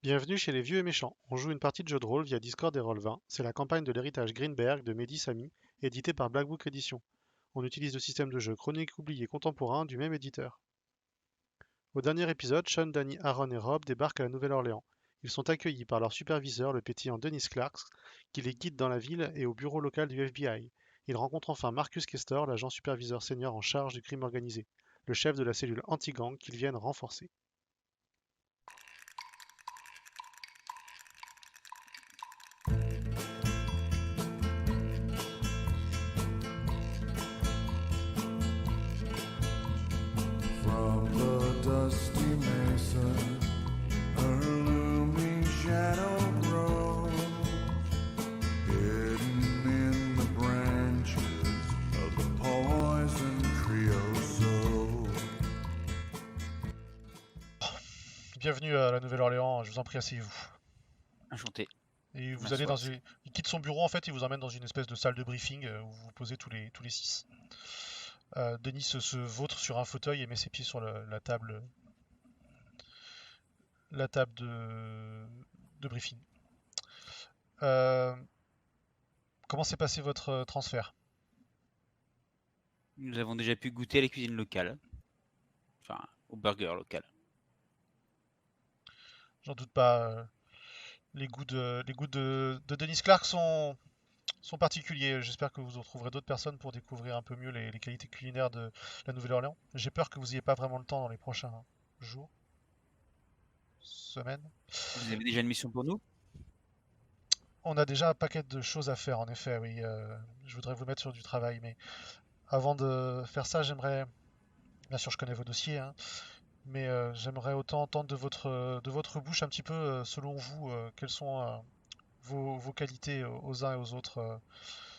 Bienvenue chez les vieux et méchants. On joue une partie de jeu de rôle via Discord et Roll20. C'est la campagne de l'héritage Greenberg de Mehdi Sami, édité par Black Book Edition. On utilise le système de jeu Chronique oubliée contemporain du même éditeur. Au dernier épisode, Sean, Danny, Aaron et Rob débarquent à la Nouvelle-Orléans. Ils sont accueillis par leur superviseur, le pétillant Dennis Clarks, qui les guide dans la ville et au bureau local du FBI. Ils rencontrent enfin Marcus Kester, l'agent superviseur senior en charge du crime organisé, le chef de la cellule anti-gang qu'ils viennent renforcer. From the dusty mesa, a looming shadow grows, hidden in the branches of the poison creosote. Bienvenue à la Nouvelle-Orléans, je vous en prie, asseyez-vous. Enchanté. Et vous allez M'asseoir. dans une... Il quitte son bureau en fait, il vous emmène dans une espèce de salle de briefing où vous vous posez tous les six. Denis se vautre sur un fauteuil et met ses pieds sur la table de briefing. Euh, Comment s'est passé votre transfert? Nous avons déjà pu goûter à la cuisine locale. Enfin, au burger local. J'en doute pas. Les goûts de Dennis Clark sont particuliers. J'espère que vous retrouverez d'autres personnes pour découvrir un peu mieux les qualités culinaires de la Nouvelle-Orléans. J'ai peur que vous n'ayez pas vraiment le temps dans les prochains jours, semaines. Vous avez déjà une mission pour nous? On a déjà un paquet de choses à faire, en effet, oui. Je voudrais vous mettre sur du travail, mais avant de faire ça, j'aimerais, bien sûr, je connais vos dossiers, hein, mais j'aimerais autant entendre de votre bouche un petit peu, selon vous, quelles sont vos qualités aux uns et aux autres.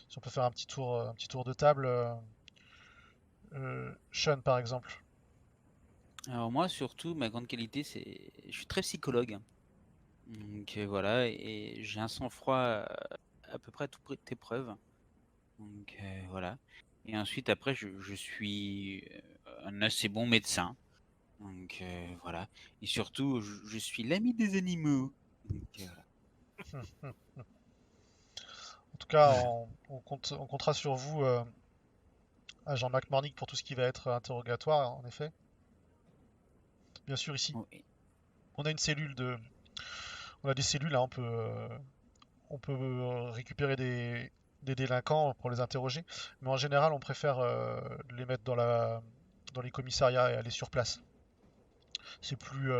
Si on peut faire un petit tour de table. Sean, par exemple. Alors moi, surtout, ma grande qualité, c'est... Je suis très psychologue. Donc voilà, et j'ai un sang-froid à peu près à toute épreuve. Donc voilà. Et ensuite, après, je suis un assez bon médecin. Donc voilà. Et surtout, je suis l'ami des animaux. Donc voilà. En tout cas, Voilà. on comptera sur vous, agent McMornick, pour tout ce qui va être interrogatoire, en effet. Bien sûr, ici, Oui. on a une cellule de, on a des cellules, hein, on peut récupérer des délinquants pour les interroger, mais en général, on préfère les mettre dans les commissariats et aller sur place. C'est plus,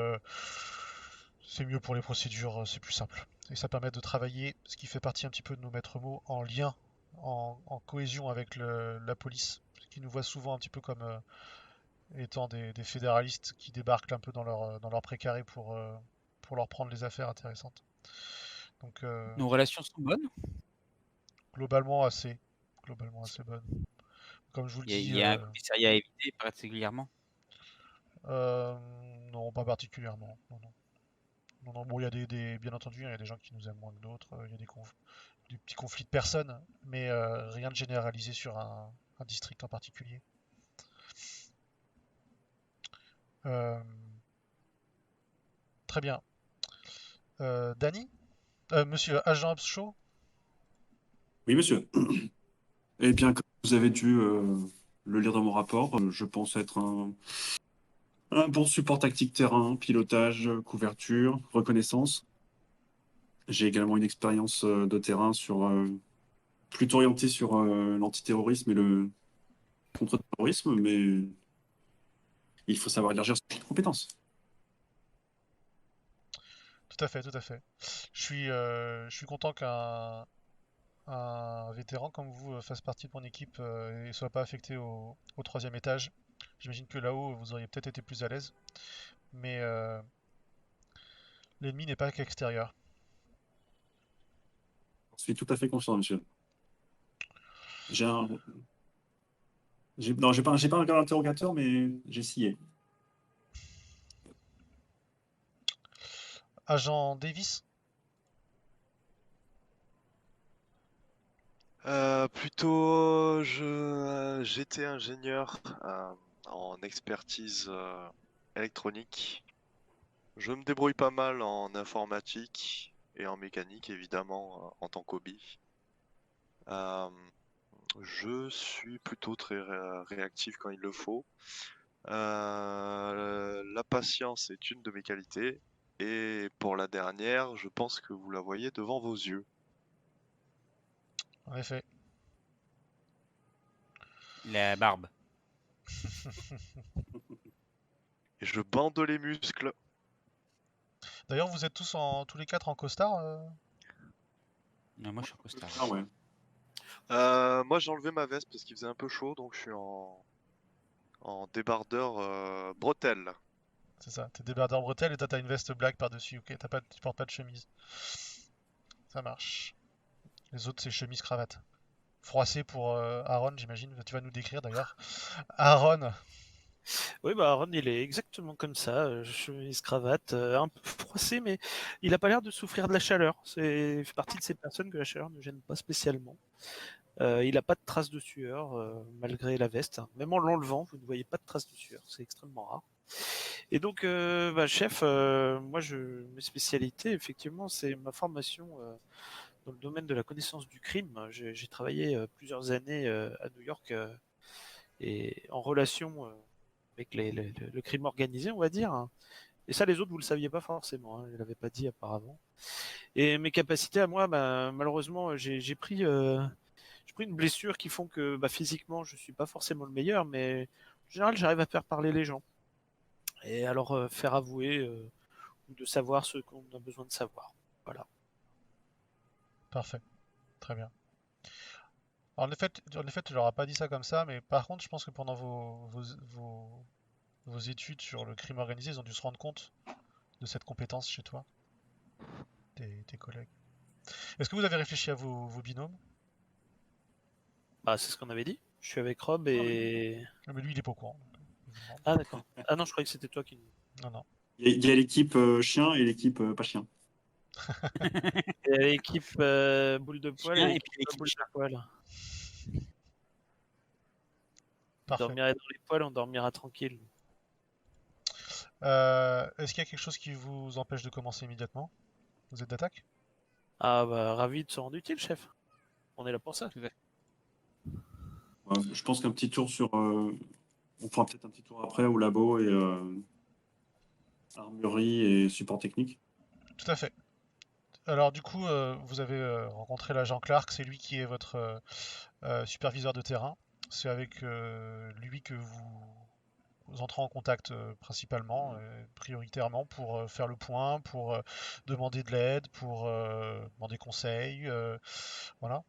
c'est mieux pour les procédures, c'est plus simple. Et ça permet de travailler, ce qui fait partie un petit peu de nos maîtres mots, en lien, en cohésion avec la police, qui nous voit souvent un petit peu comme étant des fédéralistes qui débarquent un peu dans leur précaré pour leur prendre les affaires intéressantes. Donc Nos relations sont bonnes. globalement globalement assez bonne. Comme je vous le Il dis, y a un commissariat à éviter particulièrement. euh, non, pas particulièrement. Non, non. Non, non, bon, il y a bien entendu, hein, il y a des gens qui nous aiment moins que d'autres, il y a des petits conflits de personnes, mais rien de généralisé sur un district en particulier. Euh, Très bien. Danny? Monsieur Agent Shaw? Oui, monsieur. Eh bien, comme vous avez dû le lire dans mon rapport, je pense être un bon support tactique terrain, pilotage, couverture, reconnaissance. J'ai également une expérience de terrain plutôt orientée sur l'antiterrorisme et le contre-terrorisme, mais il faut savoir élargir ses compétences. Tout à fait, tout à fait. Je suis content qu'un vétéran comme vous fasse partie de mon équipe et soit pas affecté au troisième étage. J'imagine que là-haut, vous auriez peut-être été plus à l'aise, mais l'ennemi n'est pas qu'extérieur. Je suis tout à fait conscient, monsieur. J'ai un... Non, j'ai pas un regard interrogateur, mais j'ai scié. Agent Davis? J'étais ingénieur en expertise électronique. Je me débrouille pas mal en informatique et en mécanique, évidemment, en tant qu'hobby. Euh, je suis plutôt très réactif quand il le faut. La patience est une de mes qualités. Et pour la dernière, je pense que vous la voyez devant vos yeux. En effet. La barbe. Et je bande les muscles. D'ailleurs, vous êtes tous les quatre en costard Non, moi, je suis en costard. Ah ouais. Moi, j'ai enlevé ma veste parce qu'il faisait un peu chaud, donc je suis en débardeur bretelle. C'est ça, t'es débardeur bretelles et toi t'as une veste black par-dessus, ok, tu portes pas de chemise. Ça marche. Les autres c'est chemise cravate. Froissé pour Aaron, j'imagine, tu vas nous décrire d'ailleurs. Aaron, Oui, bah Aaron, il est exactement comme ça, chemise, cravate, un peu froissé, mais il a pas l'air de souffrir de la chaleur. Il fait partie de ces personnes que la chaleur ne gêne pas spécialement. Il a pas de traces de sueur, malgré la veste. Même en l'enlevant, vous ne voyez pas de traces de sueur. C'est extrêmement rare. Et donc, bah, chef, mes spécialités, effectivement, c'est ma formation dans le domaine de la connaissance du crime. J'ai travaillé plusieurs années à New York et en relation avec le crime organisé, on va dire, hein. Et ça, les autres, vous le saviez pas forcément, hein, je l'avais pas dit auparavant. Et mes capacités à moi, bah, malheureusement, j'ai pris une blessure qui font que bah, physiquement, je suis pas forcément le meilleur, mais en général, j'arrive à faire parler les gens et à leur faire avouer ou de savoir ce qu'on a besoin de savoir. Voilà. parfait, très bien. Alors, en effet, tu leur as pas dit ça comme ça, mais par contre, je pense que pendant vos études sur le crime organisé, ils ont dû se rendre compte de cette compétence chez toi, tes collègues. Est-ce que vous avez réfléchi à vos binômes? Bah, c'est ce qu'on avait dit. Je suis avec Rob Ah oui. et. Non, mais lui, il est pas au courant, donc, il vous demande. Ah, d'accord. Ah non, je croyais que c'était toi qui. Non, non. Il y a l'équipe chien et l'équipe pas chien. Et l'équipe boule de poil et Chien et l'équipe puis l'équipe boule chat. de poil. Tu Parfait. dormirais dans les poils, on dormira tranquille. Est-ce qu'il y a quelque chose qui vous empêche de commencer immédiatement? Vous êtes d'attaque? Ah bah ravi de se rendre utile, chef. On est là pour ça. Tout à fait. Ouais, je pense qu'un petit tour sur. On fera peut-être un petit tour après au labo et armurerie et support technique. Tout à fait. Alors du coup, vous avez rencontré l'agent Clark, c'est lui qui est votre superviseur de terrain. C'est avec lui que vous entrez en contact principalement, prioritairement pour faire le point, pour demander de l'aide, pour demander conseil. Voilà.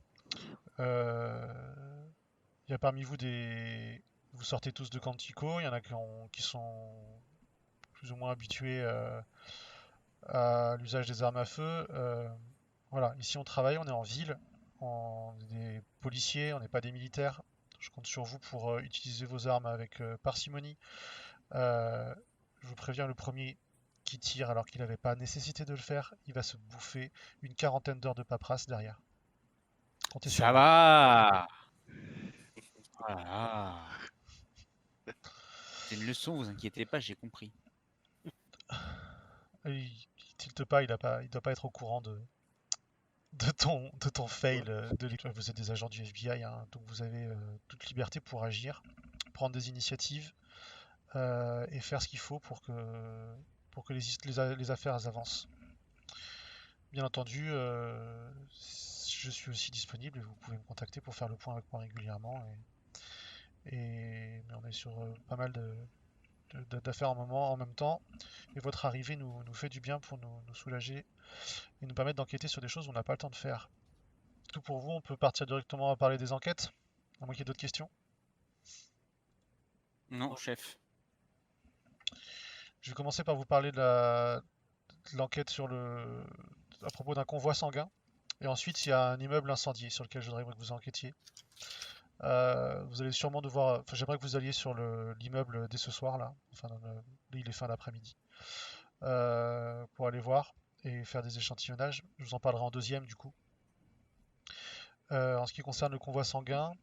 Euh, Il y a parmi vous des... Vous sortez tous de Quantico, il y en a qui sont plus ou moins habitués à l'usage des armes à feu. Voilà, ici on travaille, on est en ville, on est des policiers, on n'est pas des militaires. Je compte sur vous pour utiliser vos armes avec parcimonie. Euh, je vous préviens, le premier qui tire alors qu'il n'avait pas nécessité de le faire, il va se bouffer une quarantaine d'heures de paperasse derrière. Comptez sur Ça moi. va. Voilà. C'est une leçon, vous inquiétez pas, j'ai compris. Il tilte pas, il doit pas être au courant de ton fail de l'école. Vous êtes des agents du FBI, hein, donc vous avez toute liberté pour agir, prendre des initiatives et faire ce qu'il faut pour que les affaires avancent. Bien entendu, je suis aussi disponible et vous pouvez me contacter pour faire le point avec moi régulièrement. Mais on est sur pas mal d'affaires en même temps. Et votre arrivée nous fait du bien pour nous soulager et nous permettre d'enquêter sur des choses où on n'a pas le temps de faire. Tout pour vous, on peut partir directement à parler des enquêtes, à moins qu'il y ait d'autres questions. Non, chef. Je vais commencer par vous parler de l'enquête à propos d'un convoi sanguin. Et ensuite, il y a un immeuble incendié sur lequel je voudrais que vous enquêtiez. Vous allez sûrement devoir. Enfin, j'aimerais que vous alliez sur l'immeuble dès ce soir là. Enfin, il est fin d'après-midi. Pour aller voir et faire des échantillonnages. Je vous en parlerai en deuxième du coup. En ce qui concerne le convoi sanguin,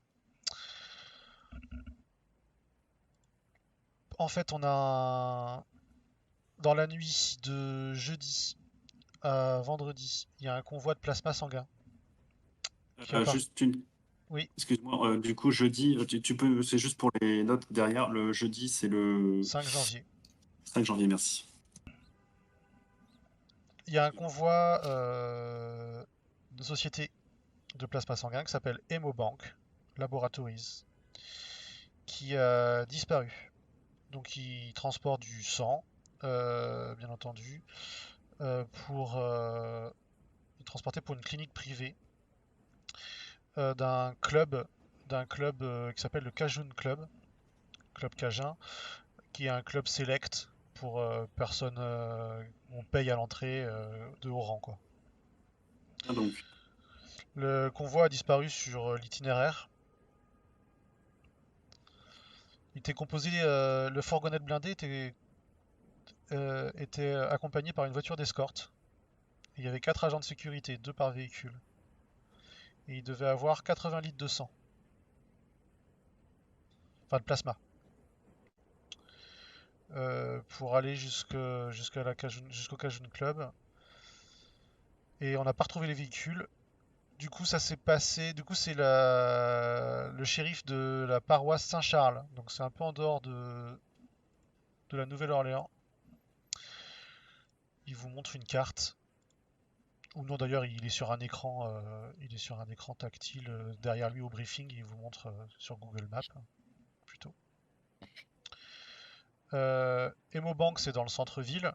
en fait, on a Dans la nuit de jeudi à vendredi, il y a un convoi de plasma sanguin qui a part. Juste une. Oui, Excuse-moi, du coup, jeudi, tu peux, c'est juste pour les notes derrière, le jeudi, c'est le 5 janvier. 5 janvier, merci. Il y a un convoi de société de plasma sanguin qui s'appelle Hemobank Laboratories qui a disparu. Donc il transporte du sang, bien entendu, pour transporter pour une clinique privée d'un club qui s'appelle le Cajun Club Cajun, qui est un club select pour personnes on paye à l'entrée de haut rang quoi. Ah, donc, Le convoi a disparu sur l'itinéraire. Il était composé, le fourgonnette blindé était accompagné par une voiture d'escorte. Il y avait 4 agents de sécurité, 2 par véhicule. Et il devait avoir 80 litres de sang. Enfin de plasma. Pour aller jusqu'au Cajun Club. Et on n'a pas retrouvé les véhicules. Du coup, ça s'est passé. Du coup, c'est le shérif de la paroisse Saint-Charles. Donc, c'est un peu en dehors de la Nouvelle-Orléans. Il vous montre une carte. Ou non, d'ailleurs, il est sur un écran tactile derrière lui au briefing. Il vous montre sur Google Maps plutôt. Emobank, c'est dans le centre-ville.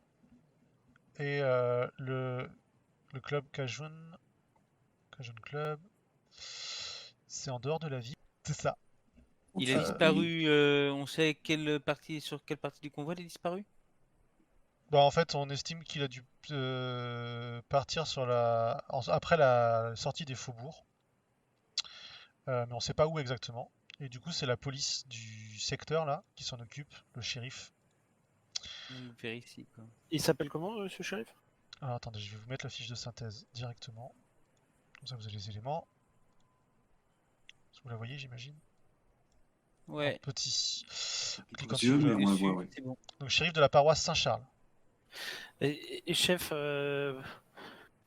Et le club Cajun Club, c'est en dehors de la ville. C'est ça. Il a ok. disparu, on sait sur quelle partie du convoi il a disparu? Bah, en fait, on estime qu'il a dû partir après la sortie des faubourgs, mais on sait pas où exactement. Et du coup, c'est la police du secteur là qui s'en occupe, le shérif. On vérifie, quoi. Il s'appelle comment, ce shérif? Alors attendez, je vais vous mettre la fiche de synthèse directement. Comme ça, vous avez les éléments. Vous la voyez, j'imagine. En Ouais, petit. Clique Aux en dessous yeux, mais là. on la voit, dessus, ouais. c'est bon. Donc, shérif de la paroisse Saint-Charles. Et chef,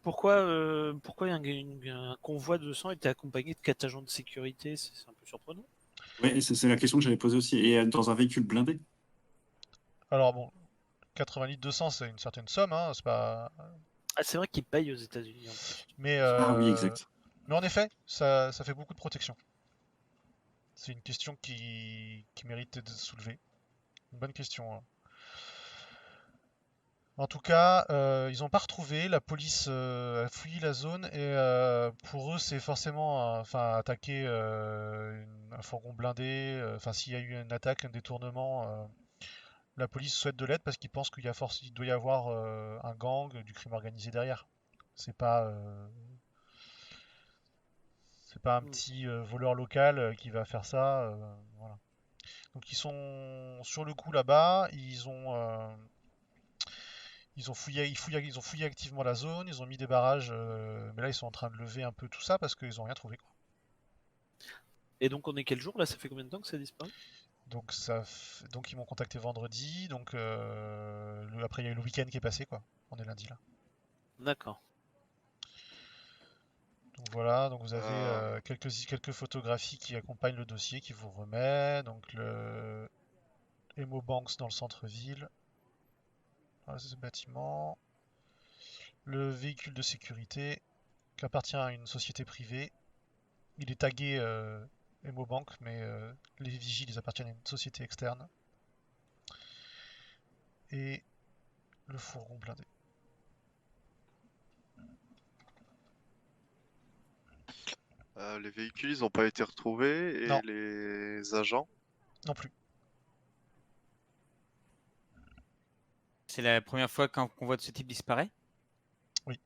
pourquoi un convoi de sang était accompagné de 4 agents de sécurité? C'est un peu surprenant. Ouais, et c'est la question que j'avais posée aussi. Et dans un véhicule blindé? Alors bon, 80 litres de sang, c'est une certaine somme, hein, c'est pas. Ah, c'est vrai qu'ils payent aux États-Unis en plus. Mais, Ah oui, euh, exact. mais en effet, ça fait beaucoup de protection. C'est une question qui mérite d'être soulevée. Une bonne question, hein. En tout cas, ils n'ont pas retrouvé. La police a fouillé la zone et pour eux, c'est forcément, enfin, attaquer un fourgon blindé. Enfin, s'il y a eu une attaque, un détournement, la police souhaite de l'aide parce qu'ils pensent il doit y avoir un gang, du crime organisé derrière. C'est pas, euh, c'est pas un Hmm. petit voleur local qui va faire ça. Voilà. Donc ils sont sur le coup là-bas. Ils ont fouillé activement la zone. Ils ont mis des barrages, mais là ils sont en train de lever un peu tout ça parce qu'ils ont rien trouvé, quoi. Et donc, on est quel jour là? Ça fait combien de temps que ça a disparu? Donc ils m'ont contacté vendredi. Donc après il y a eu le week-end qui est passé, quoi. On est lundi là. D'accord. Donc voilà, donc vous avez Euh, quelques photographies qui accompagnent le dossier qui vous remet. Donc le Emo Banks dans le centre-ville. Voilà, c'est ce bâtiment. Le véhicule de sécurité qui appartient à une société privée. Il est tagué Emo Bank, mais les vigiles ils appartiennent à une société externe. Et le fourgon blindé. les véhicules, ils n'ont pas été retrouvés et Non, les agents. non plus. C'est la première fois qu'un convoi de ce type disparaît? Oui,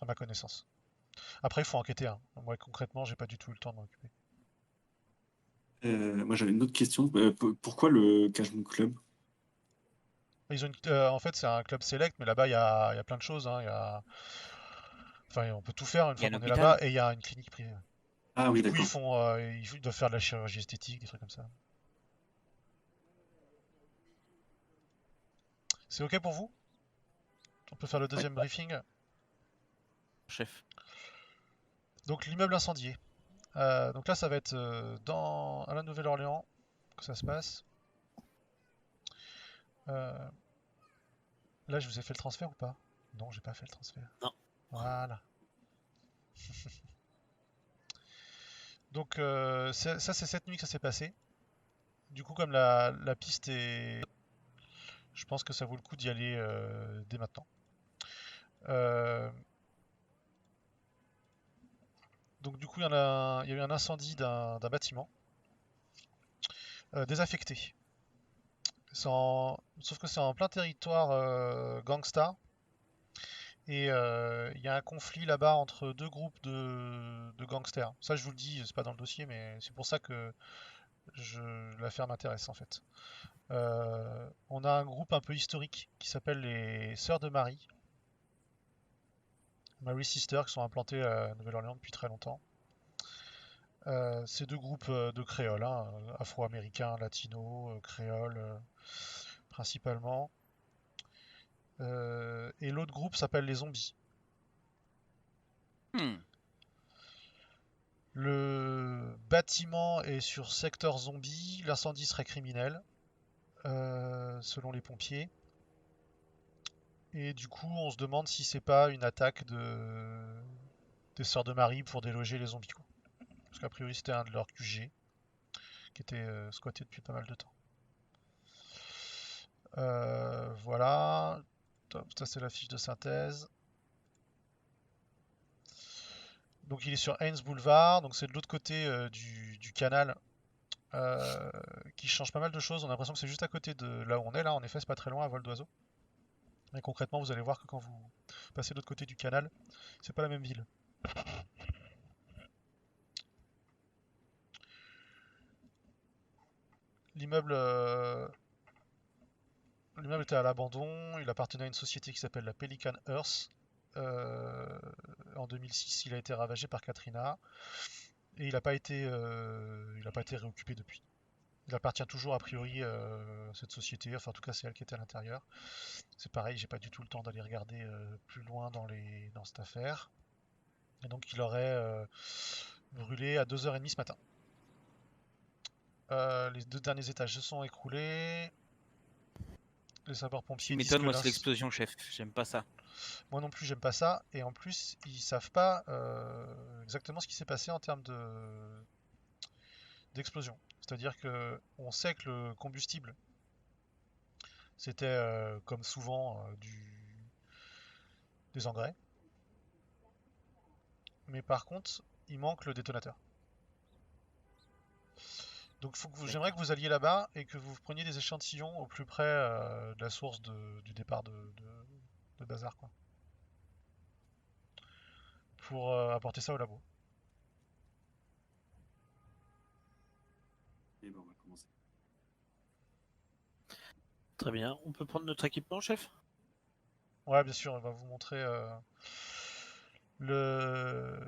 à ma connaissance. Après, il faut enquêter, hein. Moi, concrètement, j'ai pas du tout eu le temps de m'occuper. Moi, j'avais une autre question. Pourquoi le Cajun Club? En fait, c'est un club select, mais là-bas, il y a plein de choses, hein. Enfin, on peut tout faire une Il y a fois un qu'on est hôpital? là-bas, et il y a une clinique privée. Ah oui, Du coup, d'accord. ils doivent faire de la chirurgie esthétique, des trucs comme ça. C'est ok pour vous? On peut faire le deuxième briefing. Chef. Donc l'immeuble incendié. Donc là, ça va être à la Nouvelle-Orléans que ça se passe. Euh, Là, je vous ai fait le transfert ou pas? Non, j'ai pas fait le transfert. Non. Voilà. Donc ça, c'est cette nuit que ça s'est passé. Du coup, comme la piste est... Je pense que ça vaut le coup d'y aller dès maintenant. Euh, Donc du coup, il y a eu un incendie d'un bâtiment désaffecté. Sauf que c'est en plein territoire gangsta. Et il y a un conflit là-bas entre deux groupes de gangsters. Ça, je vous le dis, c'est pas dans le dossier, mais c'est pour ça que l'affaire m'intéresse en fait. On a un groupe un peu historique qui s'appelle les Sœurs de Marie, Mary Sisters, qui sont implantés à Nouvelle-Orléans depuis très longtemps. C'est deux groupes de créoles, hein, afro-américains, latinos, créoles principalement. Et l'autre groupe s'appelle les zombies. Hmm. Le bâtiment est sur secteur zombie, l'incendie serait criminel, selon les pompiers. Et du coup, on se demande si c'est pas une attaque des Sœurs de Marie pour déloger les zombies, quoi. Parce qu'a priori, c'était un de leurs QG qui était squatté depuis pas mal de temps. Voilà. Top, ça c'est la fiche de synthèse. Donc il est sur Haynes Boulevard, donc c'est de l'autre côté du canal qui change pas mal de choses. On a l'impression que c'est juste à côté de là où on est là, en effet c'est pas très loin à vol d'oiseau. Mais concrètement vous allez voir que quand vous passez de l'autre côté du canal, c'est pas la même ville. L'immeuble l'immeuble était à l'abandon, il appartenait à une société qui s'appelle la Pelican Earth. En 2006 il a été ravagé par Katrina et il n'a pas été réoccupé depuis. Il appartient toujours a priori à cette société, enfin en tout cas c'est elle qui était à l'intérieur. C'est pareil, j'ai pas du tout le temps d'aller regarder plus loin dans cette affaire. Et donc il aurait brûlé à 2h30 ce matin. Les deux derniers étages se sont écroulés. Les Tu sapeurs-pompiers disent m'étonnes, que moi c'est l'explosion, chef. J'aime pas ça. moi non plus j'aime pas ça. Et en plus ils savent pas exactement ce qui s'est passé en termes d'explosion. C'est-à-dire que on sait que le combustible c'était comme souvent des engrais. Mais par contre, il manque le détonateur. Donc j'aimerais que vous alliez là-bas et que vous preniez des échantillons au plus près de la source du départ de bazar, quoi. Pour apporter ça au labo. Et ben, on va commencer. Très bien. On peut prendre notre équipement, chef? Ouais, bien sûr, on va vous montrer le...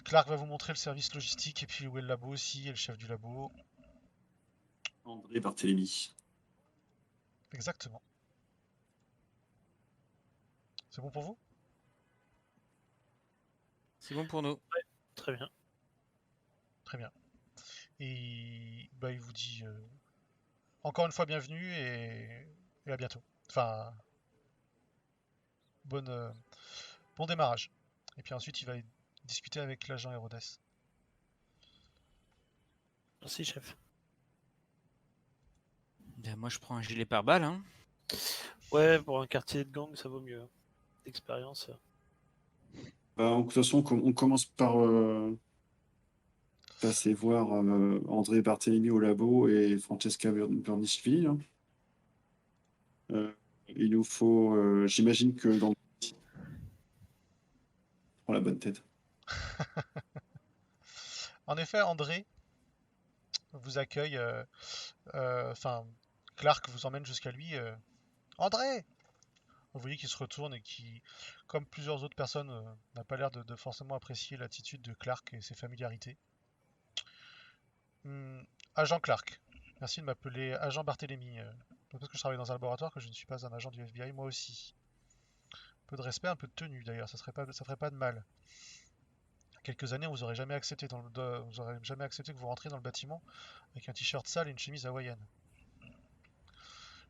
Clark va vous montrer le service logistique et puis où est le labo aussi et le chef du labo. André Barthélemy. Exactement. C'est bon pour vous? C'est bon pour nous. Très bien. Très bien. Et bah, il vous dit encore une fois bienvenue et à bientôt. Enfin, bon démarrage. Et puis ensuite, il va discuter avec l'agent Hérodes. Merci, chef. Ben, moi je prends un gilet pare-balles, hein. Ouais, pour un quartier de gang, ça vaut mieux. D'expérience. Bah, de toute façon, on commence par passer voir André Barthélemy au labo et Francesca Burnichvili, hein. Il nous faut, j'imagine que dans prend la bonne tête. En effet, André vous accueille. Enfin, Clark vous emmène jusqu'à lui. André! Vous voyez qu'il se retourne et qui, comme plusieurs autres personnes, n'a pas l'air de forcément apprécier l'attitude de Clark et ses familiarités. Agent Clark, merci de m'appeler agent Barthélemy. Pas parce que je travaille dans un laboratoire que je ne suis pas un agent du FBI, moi aussi. peu de respect, un peu de tenue d'ailleurs, ça ferait pas de mal. Quelques années, vous aurez jamais accepté vous aurez jamais accepté que vous rentriez dans le bâtiment avec un t-shirt sale et une chemise hawaïenne.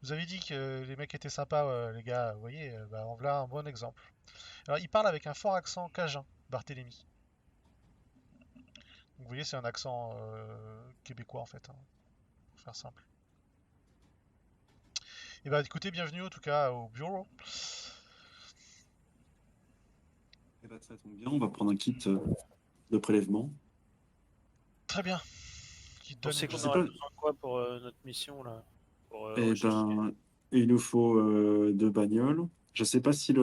Vous avez dit que les mecs étaient sympas, les gars, vous voyez, bah, en voilà un bon exemple. Alors, il parle avec un fort accent cajun, Barthélemy. Donc, vous voyez, c'est un accent québécois en fait, hein, pour faire simple. Et bah écoutez, bienvenue en tout cas au bureau. Eh ben, ça tombe bien, on va prendre un kit de prélèvement. Très bien. Qui On donne sait une... Je qu'on sais aura pas. besoin de quoi pour notre mission là? Pour Eh rechercher. ben, il nous faut 2 bagnoles. Je sais pas si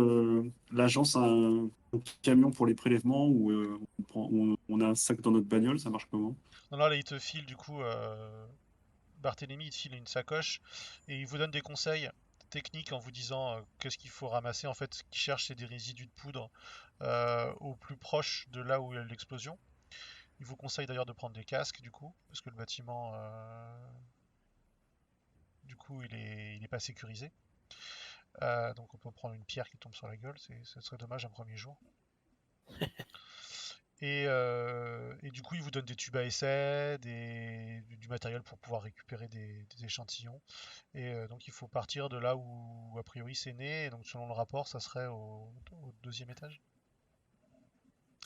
l'agence a un camion pour les prélèvements ou on a un sac dans notre bagnole, ça marche comment? Non, là, il te file du coup, Barthélemy, il te file une sacoche et il vous donne des conseils techniques en vous disant qu'est-ce qu'il faut ramasser. En fait, ce qu'il cherche, c'est des résidus de poudre au plus proche de là où il y a l'explosion. Il vous conseille d'ailleurs de prendre des casques du coup, parce que le bâtiment, du coup, il est pas sécurisé. Donc on peut prendre une pierre qui tombe sur la gueule, ce serait dommage un premier jour. Et du coup, il vous donne des tubes à essai, du matériel pour pouvoir récupérer des échantillons. Et donc il faut partir de là où a priori c'est né. Et donc selon le rapport, ça serait au deuxième étage.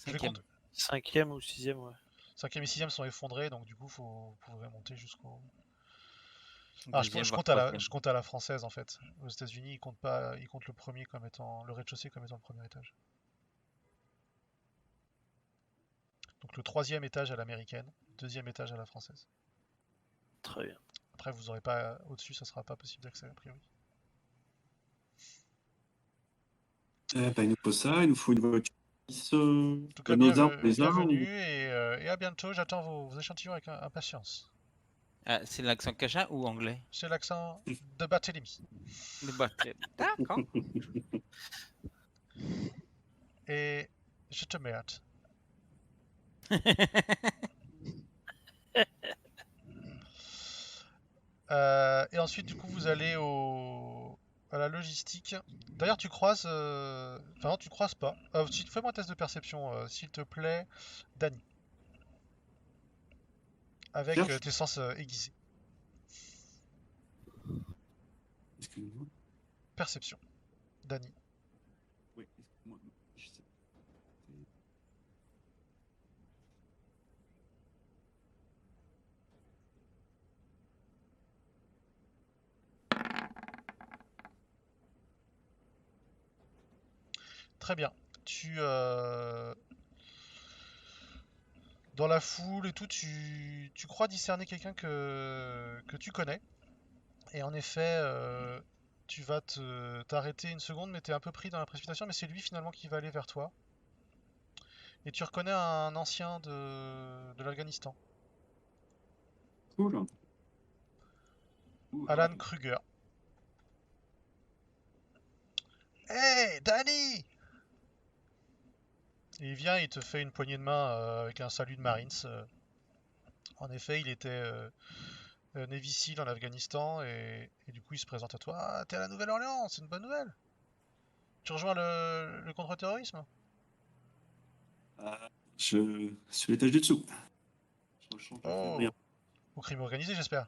Je les Cinquième. compte. 5e ou 6e, ouais. Cinquième et sixième sont effondrés, donc du coup, vous pourrez monter jusqu'au. Ah, Deuxième, je voire compte à troisième. je compte à la française en fait. Aux États-Unis, ils comptent pas, ils comptent le premier comme étant le rez-de-chaussée comme étant le premier étage. Donc le troisième étage à l'américaine, deuxième étage à la française. Très bien. Après, vous aurez pas au-dessus, ça sera pas possible d'accès a priori. Eh ben, il nous faut ça, il nous faut une voiture. En tout cas, Nos armes, les bienvenue armes. et à bientôt. J'attends vos échantillons avec impatience. Ah, c'est l'accent cajun ou anglais? C'est l'accent de Barthélemy. De Barthélemy. D'accord. Et je te merde. Et ensuite, du coup, vous allez à la logistique. D'ailleurs, tu croises. Enfin, non, tu croises pas. Fais-moi un test de perception, s'il te plaît, Dany. Avec Cherche. tes sens aiguisés. Excuse-moi. Perception. Dany. Oui, excuse-moi. Je sais. Très bien. Dans la foule et tout, tu crois discerner quelqu'un que tu connais. Et en effet, tu vas t'arrêter une seconde, mais t'es un peu pris dans la précipitation. Mais c'est lui finalement qui va aller vers toi. Et tu reconnais un ancien de l'Afghanistan, Cool. Alan Kruger. Hey, Danny! Et il vient, il te fait une poignée de main avec un salut de Marines. En effet, il était Navy SEAL en Afghanistan et du coup il se présente à toi. Ah, t'es à la Nouvelle-Orléans, c'est une bonne nouvelle. Tu rejoins le contre-terrorisme? Je suis l'étage du dessous. Je fais rien. Oh, au crime organisé, j'espère.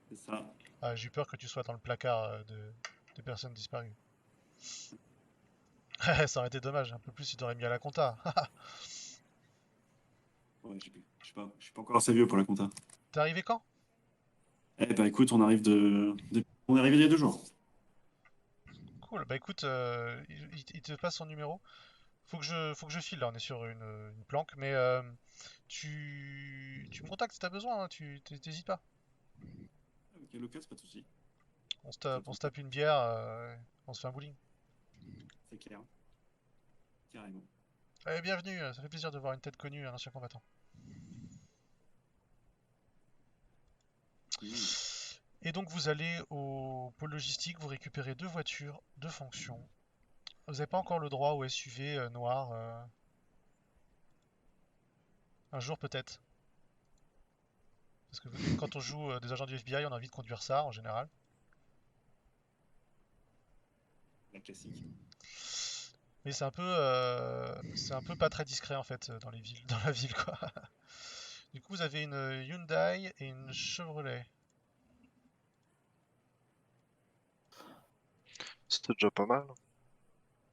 C'est ça. Ah, j'ai eu peur que tu sois dans le placard de personnes disparues. Ça aurait été dommage, un peu plus il t'aurait mis à la compta. Ouais, je suis pas encore assez vieux pour la compta. T'es arrivé quand? Eh ben écoute, on est arrivé il y a 2 jours. Cool, bah écoute, il te passe son numéro. Faut que je file là, on est sur une planque, mais tu me contactes si t'as besoin, hein, t'hésites pas. Ok, le casse, pas de souci. On se tape une bière, on se fait un bowling. C'est clair. Carrément. Allez, bienvenue, ça fait plaisir de voir une tête connue, un ancien combattant. Mmh. Et donc vous allez au pôle logistique, vous récupérez 2 voitures de fonction. Vous n'avez pas encore le droit au SUV noir. Un jour peut-être. Parce que quand on joue des agents du FBI, on a envie de conduire ça en général. La classique. Mais c'est un peu pas très discret en fait dans les villes, dans la ville quoi. Du coup, vous avez une Hyundai et une Chevrolet. C'est déjà pas mal.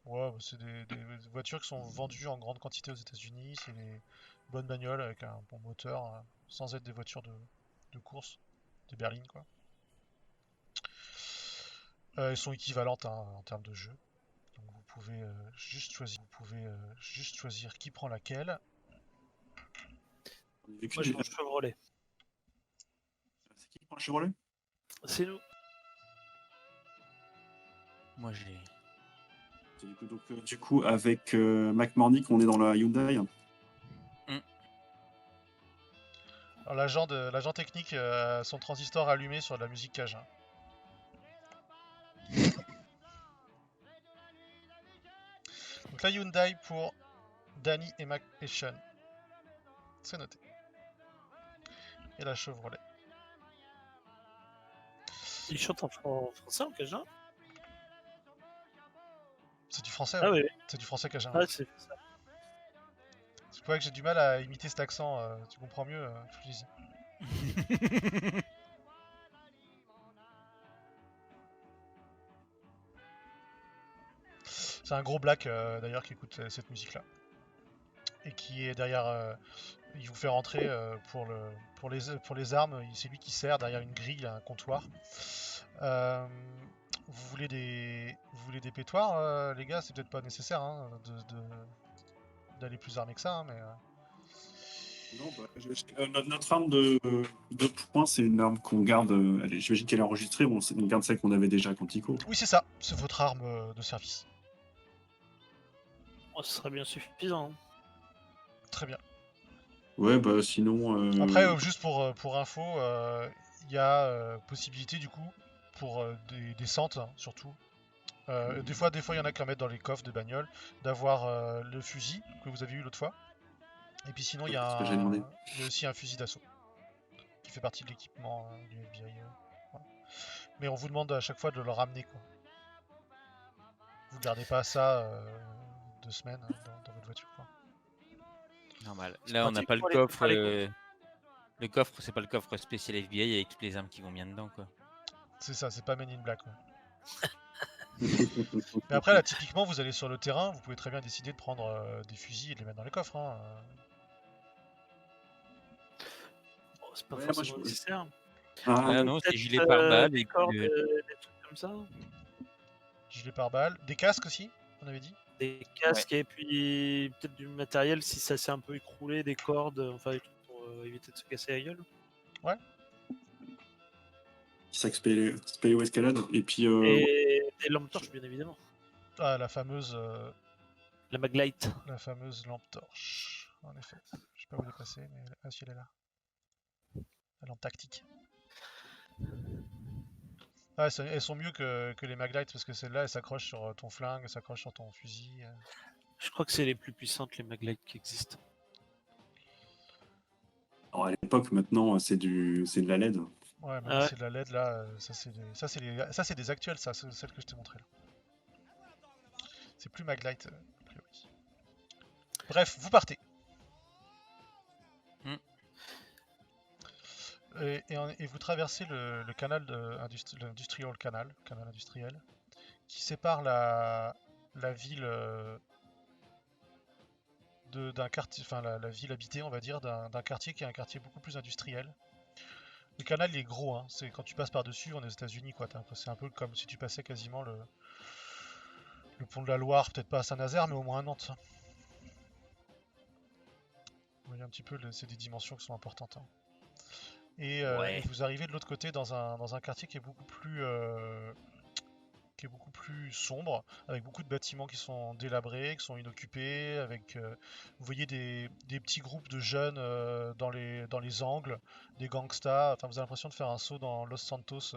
Ouais, bah, c'est des voitures qui sont vendues en grande quantité aux États-Unis. C'est des bonnes bagnoles avec un bon moteur, sans être des voitures de course, des berlines quoi. Elles sont équivalentes hein, en termes de jeu. Donc vous pouvez juste choisir qui prend laquelle. Moi, je mange Chevrolet. C'est qui qui prend le Chevrolet? C'est nous. Moi, j'ai. Du coup, avec McMornick, on est dans la Hyundai. Alors l'agent technique a son transistor allumé sur de la musique Cajun. Donc la Hyundai pour Danny et Sean. C'est noté. Et la Chevrolet. Il chante en français, en cajun? C'est du français, Ah ouais. oui. C'est du français Cajun. Ah, c'est ça. C'est pour ça que j'ai du mal à imiter cet accent. Tu comprends mieux, Fliz. C'est un gros black d'ailleurs qui écoute cette musique-là. Et qui est derrière. Il vous fait rentrer pour les armes. C'est lui qui sert derrière une grille, un comptoir. Euh, vous voulez des pétoirs, les gars? C'est peut-être pas nécessaire hein, d'aller plus armé que ça, hein, mais. Non, bah, notre arme de poing, c'est une arme qu'on garde. J'imagine qu'elle est enregistrée. On garde celle qu'on avait déjà à Quantico. Oui, c'est ça. C'est votre arme de service. Oh, ce serait bien suffisant. Très bien. Ouais, bah sinon. Après, juste pour info, il y a possibilité du coup pour des descentes hein, surtout. Des fois, il y en a qui en mettent dans les coffres de bagnole, d'avoir le fusil que vous avez eu l'autre fois. Et puis sinon, il y C'est ce que a j'avais demandé. il y a aussi un fusil d'assaut qui fait partie de l'équipement du FBI. Voilà. Mais on vous demande à chaque fois de le ramener quoi. Vous gardez pas ça 2 semaines dans votre voiture quoi. Normal. C'est Là, on n'a pratique pas le pour aller coffre. faire les courses. Le coffre, c'est pas le coffre spécial FBI avec toutes les armes qui vont bien dedans, quoi. C'est ça, c'est pas Men in Black. Ouais. Mais après, là, typiquement, vous allez sur le terrain, vous pouvez très bien décider de prendre des fusils et de les mettre dans les coffres. Hein. Bon, c'est pas Ouais, moi, forcément nécessaire. Ah, Ah non, c'est Peut-être gilet pare-balles des et puis cordes, des trucs comme ça. Gilet pare-balles, des casques aussi, on avait dit. Des casques et puis peut-être du matériel si ça s'est un peu écroulé, des cordes, enfin des trucs pour éviter de se casser la gueule. sac spéléo escalade. Et puis. Et des lampes torches, bien évidemment. Ah, la fameuse La lampe torche, en effet. Je sais pas où elle est passée, mais ah si elle est là. La lampe tactique. Ah, elles sont mieux que les Maglight parce que celle-là, elle s'accroche sur ton flingue, elle s'accroche sur ton fusil. Je crois que c'est les plus puissantes, les Maglite qui existent. Alors, à l'époque, maintenant, c'est de la LED. Ouais, maintenant c'est de la LED là. Ça c'est des actuels, ça, c'est celle que je t'ai montré là. C'est plus Maglite, a priori. Bref, vous partez. Et vous traversez le canal l'industrial canal industriel, qui sépare la ville d'un quartier, enfin la ville habitée, on va dire, d'un quartier qui est un quartier beaucoup plus industriel. Le canal il est gros, hein. C'est quand tu passes par-dessus, on est aux États-Unis, quoi. C'est un peu comme si tu passais quasiment le pont de la Loire, peut-être pas à Saint-Nazaire, mais au moins à Nantes. Vous voyez un petit peu, c'est des dimensions qui sont importantes. Hein. Et vous arrivez de l'autre côté dans un quartier qui est beaucoup plus sombre, avec beaucoup de bâtiments qui sont délabrés, qui sont inoccupés, avec vous voyez des petits groupes de jeunes dans les angles, des gangstas. Enfin, vous avez l'impression de faire un saut dans Los Santos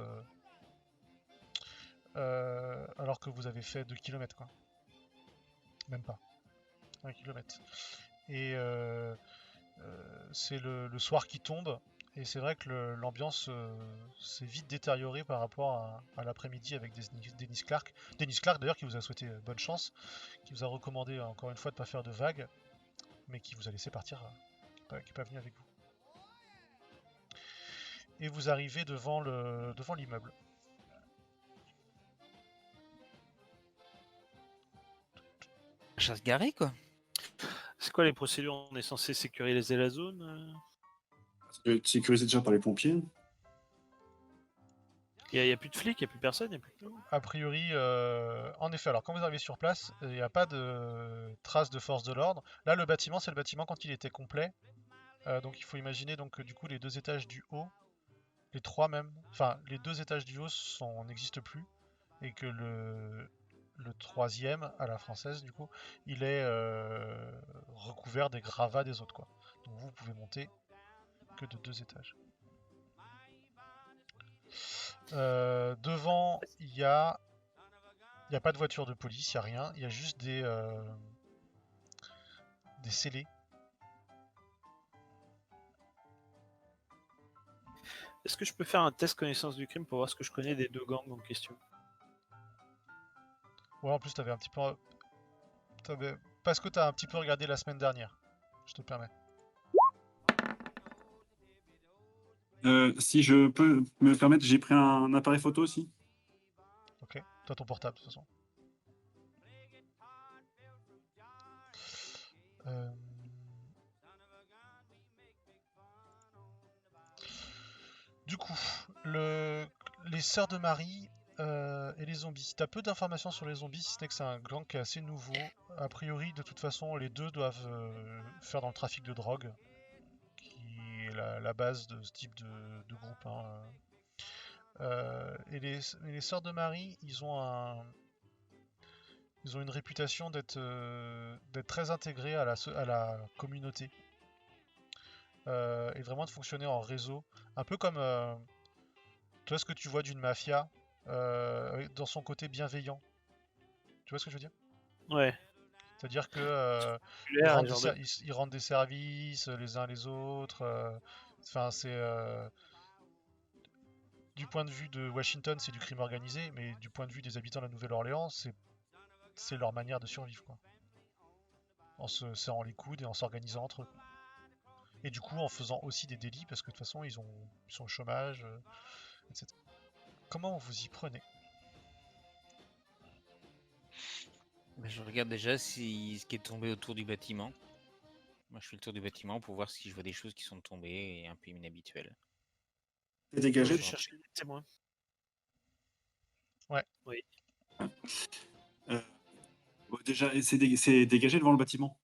alors que vous avez fait 2 km quoi. Même pas. 1 km. Et c'est le soir qui tombe Et c'est vrai que l'ambiance s'est vite détériorée par rapport à l'après-midi avec Dennis Clark. Dennis Clark d'ailleurs qui vous a souhaité bonne chance, qui vous a recommandé encore une fois de ne pas faire de vagues, mais qui vous a laissé partir, qui n'est pas venu avec vous. Et vous arrivez devant l'immeuble. Chasse garée, quoi. C'est quoi les procédures? On est censé sécuriser la zone? Sécurisé déjà par les pompiers. Il y a plus de flics, il y a plus personne, il y a plus de... A priori, en effet, alors quand vous arrivez sur place, il n'y a pas de traces de force de l'ordre. Là, le bâtiment, c'est le bâtiment quand il était complet. Donc il faut imaginer donc, que du coup les 2 étages du haut, les 3 même, enfin les 2 étages du haut n'existent plus. Et que le 3e, à la française du coup, il est recouvert des gravats des autres, quoi. Donc vous pouvez monter que de 2 étages. Devant, il y a pas de voiture de police, il n'y a rien, il y a juste des scellés. Est-ce que je peux faire un test connaissance du crime pour voir ce que je connais des 2 gangs en question? Ouais, en plus, t'avais un petit peu. Parce que t'as un petit peu regardé la semaine dernière. Je te permets. Si je peux me permettre, j'ai pris un appareil photo aussi. Ok. T'as ton portable, de toute façon. Du coup, les sœurs de Marie et les zombies. T'as peu d'informations sur les zombies, si ce n'est que c'est un gang qui est assez nouveau. A priori, de toute façon, les deux doivent faire dans le trafic de drogue, qui est la base de ce type de groupe, hein. Et les sœurs de Marie, ils ont une réputation d'être très intégrés à la communauté. Et vraiment de fonctionner en réseau. Un peu comme tu vois ce que tu vois d'une mafia dans son côté bienveillant. Tu vois ce que je veux dire? Ouais. C'est-à-dire que Populaire, genre de... ils rendent des services les uns les autres. Enfin, c'est du point de vue de Washington, c'est du crime organisé, mais du point de vue des habitants de la Nouvelle-Orléans, c'est leur manière de survivre, quoi. En se serrant les coudes et en s'organisant entre eux. Et du coup, en faisant aussi des délits, parce que de toute façon, ils sont au chômage, etc. Comment vous y prenez? Je regarde déjà ce qui est tombé autour du bâtiment. Moi, je fais le tour du bâtiment pour voir si je vois des choses qui sont tombées et un peu inhabituelles. C'est Je dégagé. vais chercher des témoins. Ouais. Oui. Bon, déjà, c'est dégagé devant le bâtiment.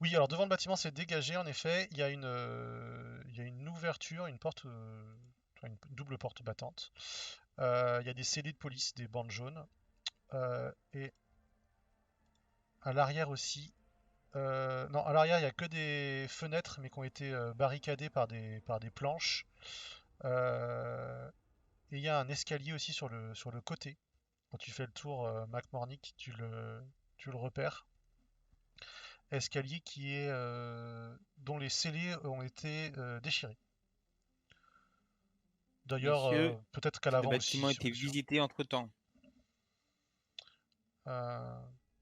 Oui, alors devant le bâtiment, c'est dégagé, en effet. Il y a une ouverture, une porte, une double porte battante. Il y a des scellés de police, des bandes jaunes. Et à l'arrière aussi. Non, à l'arrière, il n'y a que des fenêtres, mais qui ont été barricadées par des planches. Et il y a un escalier aussi sur le côté. Quand tu fais le tour McMornick, tu le repères. Escalier dont les scellés ont été déchirés. D'ailleurs, Messieurs, peut-être qu'à le l'avant bâtiment a aussi, été visité entre-temps.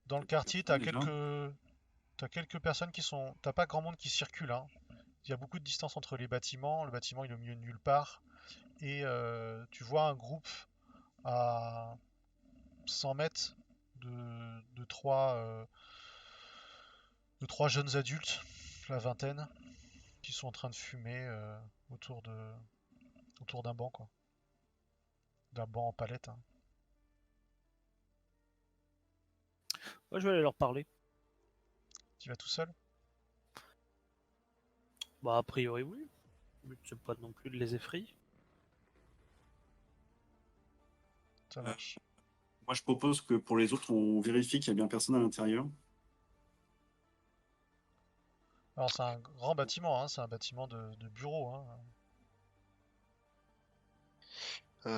dans le quartier, Ah, déjà. t'as quelques personnes qui sont. T'as pas grand monde qui circule, hein. Il y a beaucoup de distance entre les bâtiments. Le bâtiment il est au milieu de nulle part. Et tu vois un groupe à 100 mètres de trois jeunes adultes, la vingtaine, qui sont en train de fumer autour d'un banc, quoi. D'un banc en palette, hein. Moi, je vais aller leur parler. Tu vas tout seul? Bah, a priori, oui. Le but, c'est pas non plus de les effrayer. Ça marche. Moi, je propose que pour les autres, on vérifie qu'il n'y a bien personne à l'intérieur. Alors c'est un grand bâtiment, hein, c'est un bâtiment de bureau, hein.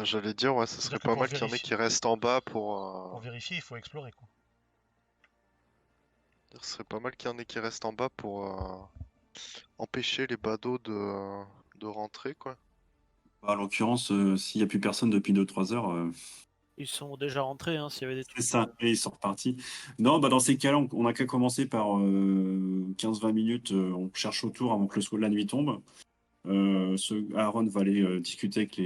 J'allais dire, ouais, ça C'est-à-dire serait que pas mal qu'il y en ait qui restent en bas pour vérifier, il faut explorer, quoi. Ce serait pas mal qu'il y en ait qui restent en bas pour empêcher les badauds de rentrer, quoi. En l'occurrence, s'il n'y a plus personne depuis 2-3 heures, Ils sont déjà rentrés, hein, s'il y avait des c'est trucs. ça, et ils sont repartis. Non, bah dans ces cas-là, on n'a qu'à commencer par 15-20 minutes, on cherche autour avant que la nuit tombe. Aaron va aller discuter avec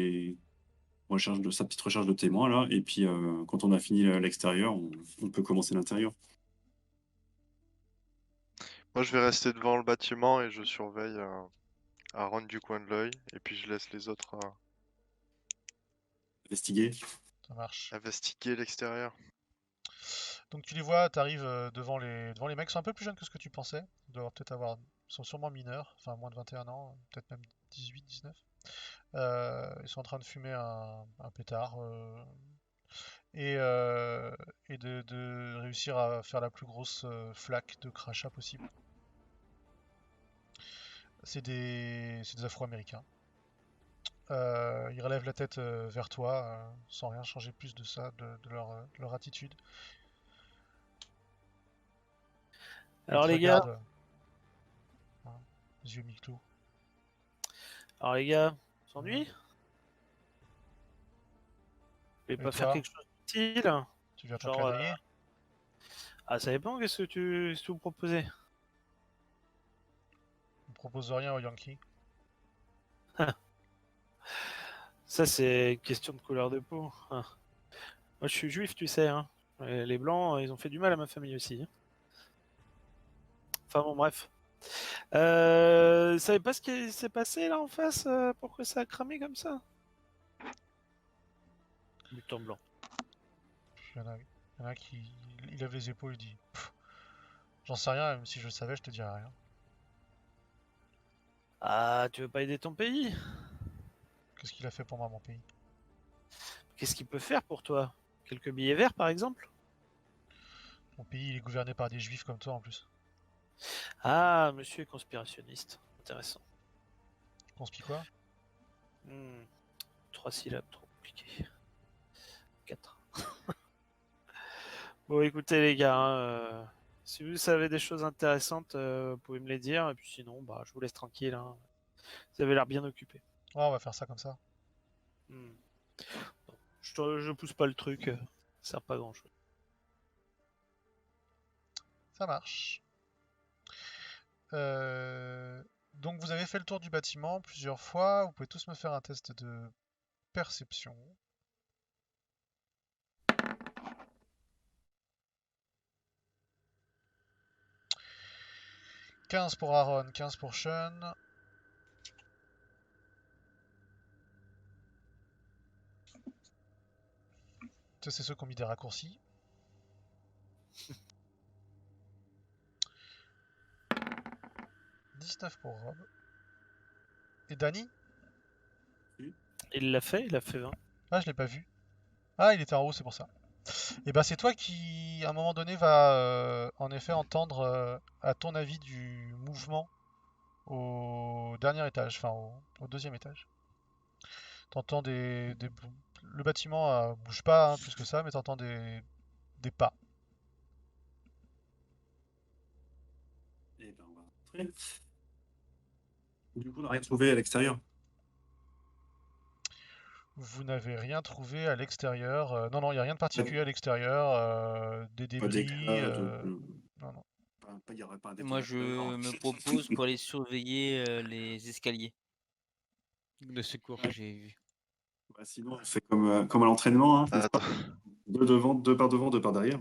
sa petite recherche de témoins, là, et puis quand on a fini l'extérieur, on peut commencer l'intérieur. Moi, je vais rester devant le bâtiment et je surveille Aaron du coin de l'œil. Et puis, je laisse les autres Investiguer. Ça marche. investiguer l'extérieur. Donc tu les vois, t'arrives devant les mecs, ils sont un peu plus jeunes que ce que tu pensais. Ils sont sûrement mineurs, enfin moins de 21 ans, peut-être même 18, 19. Ils sont en train de fumer un pétard et de réussir à faire la plus grosse flaque de crachat possible. C'est des Afro-Américains. Ils relèvent la tête vers toi sans rien changer plus de ça, de leur attitude. Ils Alors te les gars, regardent, hein, les yeux mi-clos. alors les gars, on s'ennuie? Vous voulez Et pas faire toi, quelque chose d'utile? tu viens Genre, t'encanailler? ah ça dépend, qu'est-ce que vous proposez? On propose rien aux Yankees. Ça c'est une question de couleur de peau. Ah. Moi je suis juif, tu sais, hein. Les blancs, ils ont fait du mal à ma famille aussi, hein. Enfin bon, bref. Vous savez pas ce qui s'est passé là en face? Pourquoi ça a cramé comme ça? Mutant blanc. Il y en a qui il lève les épaules et dit pff, j'en sais rien, même si je le savais, je te dirais rien. Ah, tu veux pas aider ton pays? Qu'est-ce qu'il a fait pour moi, mon pays? Qu'est-ce qu'il peut faire pour toi? Quelques billets verts par exemple? Mon pays, il est gouverné par des juifs comme toi en plus. Ah, monsieur est conspirationniste. Intéressant. Conspi quoi? 3 syllabes, trop compliqué. 4. Bon, écoutez les gars, hein, si vous savez des choses intéressantes, vous pouvez me les dire. Et puis sinon, bah, je vous laisse tranquille, hein. Vous avez l'air bien occupé. Ouais, on va faire ça comme ça. Bon, je pousse pas le truc, ça sert pas à grand chose. Ça marche. Donc vous avez fait le tour du bâtiment plusieurs fois. Vous pouvez tous me faire un test de perception. « 15 pour Aaron, 15 pour Sean. Ça, c'est ceux qui ont mis des raccourcis. 19 pour Rob. Et Danny? Il l'a fait, il a fait 20. Ah, je l'ai pas vu. Ah, il était en haut, c'est pour ça. Et bah c'est toi qui, à un moment donné, va en effet entendre, à ton avis, du mouvement au dernier étage, enfin au deuxième étage. T'entends le bâtiment bouge pas hein, plus que ça, mais t'entends des pas. Et ben, on va rentrer. Du coup, on n'a rien trouvé à l'extérieur. Vous n'avez rien trouvé à l'extérieur. Non, non, il n'y a rien de particulier à l'extérieur. Des Pas débris. d'éclat, Non, non. il n'y aurait pas un Moi, je me propose pour aller surveiller les escaliers de secours que j'ai vus. Bah, sinon, on fait comme à l'entraînement, hein, Attends. 2 devant, 2 par devant, 2 par derrière.